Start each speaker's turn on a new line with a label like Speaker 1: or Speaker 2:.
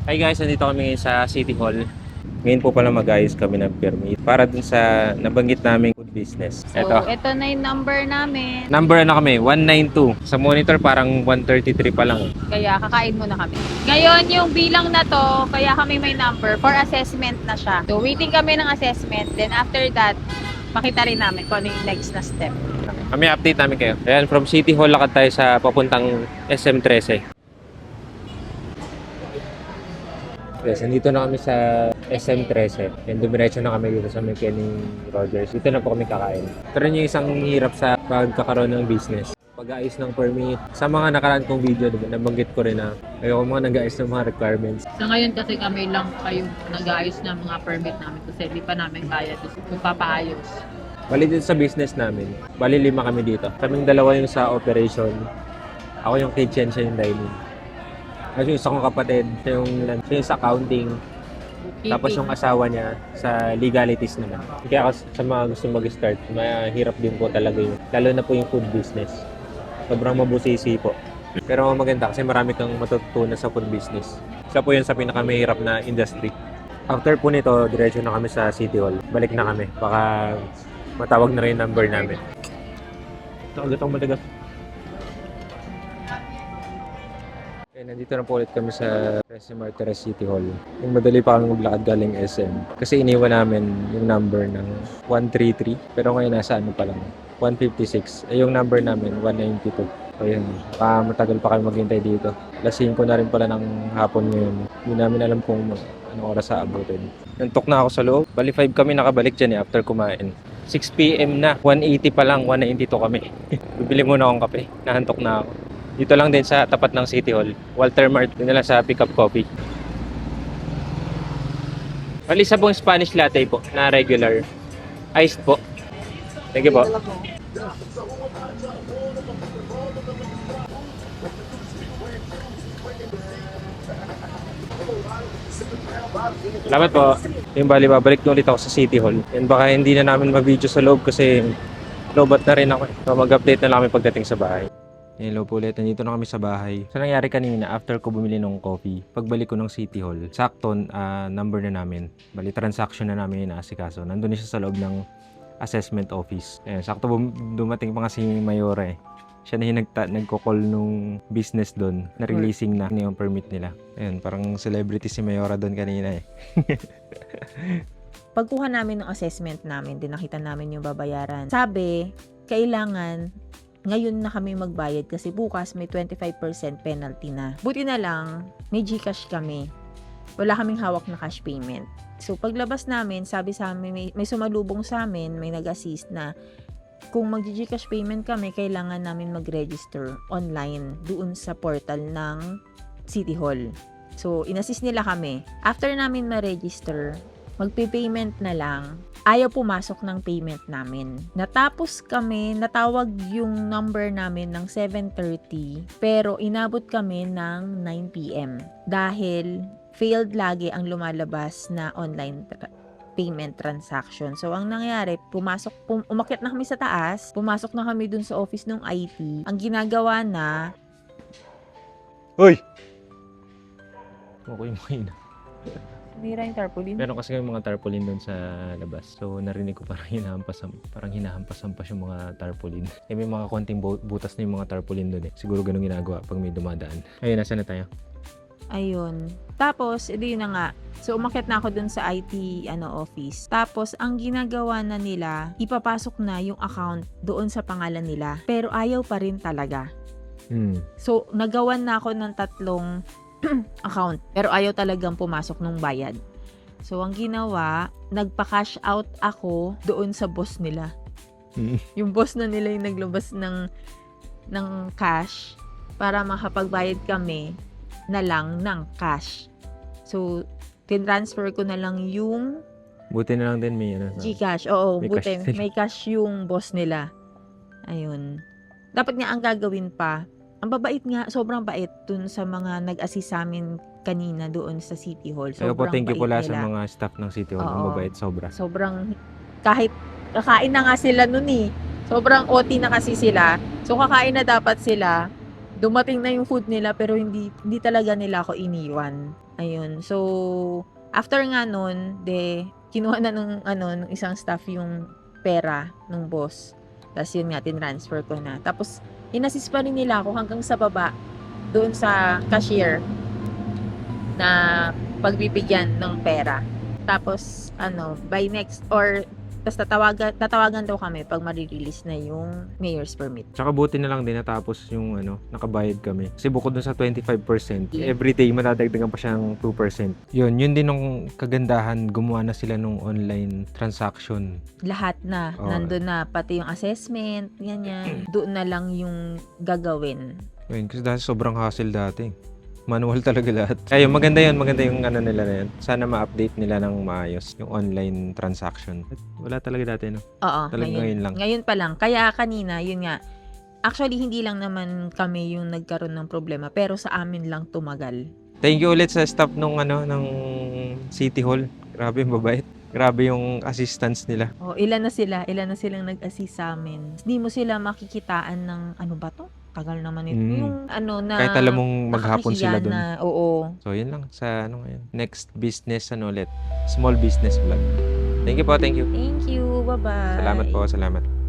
Speaker 1: Hi guys, nandito kami ngayon sa City Hall. Ngayon po pala mag-ayos kami ng permit para dun sa nabanggit naming food business.
Speaker 2: Ito na yung number namin.
Speaker 1: Number na kami, 192. Sa monitor parang 133 pa lang.
Speaker 2: Kaya kakain muna kami. Ngayon, yung bilang na to, kaya kami may number for assessment na siya. So, waiting kami ng assessment. Then after that, makita rin namin kung ano yung next na step.
Speaker 1: Kami update namin kayo. Ayan, from City Hall lakad tayo sa papuntang SM13. Yes, nandito na kami sa SM13. And dumiretso na kami dito sa may Kenny Rogers. Dito na po kami kakain. Pero yun yung isang hirap sa pagkakaroon ng business. Pag-aayos ng permit. Sa mga nakaraan kong video, diba, nabanggit ko rin na ayoko mga nag-aayos ng mga requirements.
Speaker 2: Sa ngayon kasi kami lang kayo nag-aayos ng mga permit namin kasi hindi pa namin kaya kung papaayos.
Speaker 1: Bali dito sa business namin, bali 5 kami dito. Kaming dalawa yung sa operation. Ako yung kitchen, siya yung dining. Kasi yung isa kong kapatid, siya yung sa accounting. Tapos yung asawa niya sa legalities naman. Kaya sa mga gusto mag-start, mahirap din po talaga yun. Lalo na po yung food business. Sobrang mabusisi po. Pero maganda kasi marami kang matututunan sa food business. Isa po yun sa pinakamahirap na industry. After po nito, diretso na kami sa City Hall. Balik na kami. Baka matawag na rin yung number namin. Ito agad ang madagas. Nandito na po ulit kami sa SM Martires City Hall. Yung madali pa kami maglakad galing SM. Kasi iniwan namin yung number ng 133. Pero ngayon nasa ano pa lang, 156. Eh yung number namin, 192. So yun, matagal pa kami maghintay dito. Alas 5 na rin pala ng hapon ngayon. Hindi namin alam kung anong oras sa abutin. Nantok na ako sa loob. Bali 5 kami nakabalik dyan after kumain. 6 PM na, 180 pa lang, 192 kami. Bibili muna akong kape. Nahantok na ako. Dito lang din sa tapat ng City Hall. Walter Mart, din na lang sa Pick Up Coffee. Bali isa pong Spanish latte po, na regular. Iced po. Thank you po. Salamat po. Yung bali, babalik na ulit ako sa City Hall. And baka hindi na namin ma-video sa loob kasi lobat na rin ako. So mag-update na lang kami pagdating sa bahay. Hello po ulit, nandito na kami sa bahay. So nangyari kanina, after ko bumili ng coffee, pagbalik ko ng City Hall, sakto number na namin. Bali, transaction na namin yung naasikaso. Nandun na siya sa loob ng assessment office. Ayan, sakto dumating pa nga si Mayora eh. Siya na yung nagko-call nung business doon, na releasing na yung permit nila. Ayan, parang celebrity si Mayora doon kanina eh.
Speaker 3: Pagkuha namin ng assessment namin, din nakita namin yung babayaran. Sabi, kailangan ngayon na kami magbayad kasi bukas may 25% penalty na. Buti na lang, may GCash kami. Wala kaming hawak na cash payment. So, paglabas namin, sabi sa amin, may sumalubong sa amin, may nag-assist na kung mag-GCash payment kami, kailangan namin mag-register online doon sa portal ng City Hall. So, inassist nila kami. After namin ma-register, magpe-payment na lang, ayaw pumasok ng payment namin. Natapos kami, natawag yung number namin ng 7:30, pero inabot kami ng 9 PM. Dahil failed lagi ang lumalabas na online payment transaction. So, ang nangyari, umakyat na kami sa taas, pumasok na kami dun sa office ng IT. Ang ginagawa na,
Speaker 1: Hoy! Okay na.
Speaker 3: mira yung tarpaulin.
Speaker 1: Meron kasi yung mga tarpaulin doon sa labas. So narinig ko parang hinahampas-hampas yung mga tarpaulin. Eh, may mga konting butas na yung mga tarpaulin doon eh. Siguro ganun ginagawa pag may dumadaan. Ayun, nasa na tayo?
Speaker 3: Ayun. Tapos, edi yun na nga. So, umakyat na ako dun sa IT office. Tapos, ang ginagawa na nila, ipapasok na yung account doon sa pangalan nila. Pero ayaw pa rin talaga. So, nagawan na ako ng 3 account. Pero ayaw talagang pumasok nung bayad. So, ang ginawa, nagpa-cash out ako doon sa boss nila. Yung boss na nila yung naglabas ng cash para makapagbayad kami na lang ng cash. So, tinransfer ko na lang yung
Speaker 1: Buti na lang din may
Speaker 3: GCash. Oo,
Speaker 1: may
Speaker 3: buti.
Speaker 1: cash sila.
Speaker 3: May cash yung boss nila. Ayun. Dapat nga ang gagawin pa, ang babait nga, sobrang bait dun sa mga nag-assist sa amin kanina doon sa City Hall.
Speaker 1: Kaya po, thank you
Speaker 3: bait
Speaker 1: pala sa
Speaker 3: nila.
Speaker 1: mga staff ng City Hall. Ang
Speaker 3: Oo.
Speaker 1: mabait sobra.
Speaker 3: Sobrang, kahit kakain na nga sila nun eh. Sobrang OT na kasi sila. So, kakain na dapat sila. dumating na yung food nila pero hindi talaga nila ako iniwan. Ayun. So, after nga nun, kinuha na nung isang staff yung pera nung boss. Tapos yun nga, tinransfer ko na. Tapos, inassist pa rin nila ako hanggang sa baba, doon sa cashier na pagbibigyan ng pera. Tapos, by next, tapos tatawagan daw kami pag marirelease na yung mayor's permit.
Speaker 1: Tsaka buti na lang din natapos yung nakabayad kami. Kasi bukod dun sa 25%, everyday madadagdagan pa siya ng 2%. Yun din yung kagandahan, gumawa na sila nung online transaction.
Speaker 3: Lahat na,
Speaker 1: Oo.
Speaker 3: nandun na, pati yung assessment, ganyan. Doon na lang yung gagawin.
Speaker 1: Ayun, kasi dahil sobrang hassle dati. Manual talaga lahat. Ayun, maganda yung nila na yun. Sana ma-update nila ng maayos yung online transaction. Wala talaga dati, no?
Speaker 3: Oo,
Speaker 1: Talagang ngayon lang.
Speaker 3: Ngayon pa lang. Kaya kanina, yun nga, actually, hindi lang naman kami yung nagkaroon ng problema, pero sa amin lang tumagal.
Speaker 1: Thank you ulit sa staff nung ng City Hall. Grabe yung babait. Grabe yung assistance nila.
Speaker 3: Ilan na silang nag-assist sa amin. Hindi mo sila makikitaan ng, ano ba to? Tagal naman ito. Yung na
Speaker 1: Kahit alam mong maghapon sila dun.
Speaker 3: na, oo.
Speaker 1: So, yun lang. Sa ngayon. Next business, ulit. Small business vlog. Thank you po, thank you.
Speaker 3: Thank you. Bye-bye.
Speaker 1: Salamat po, salamat.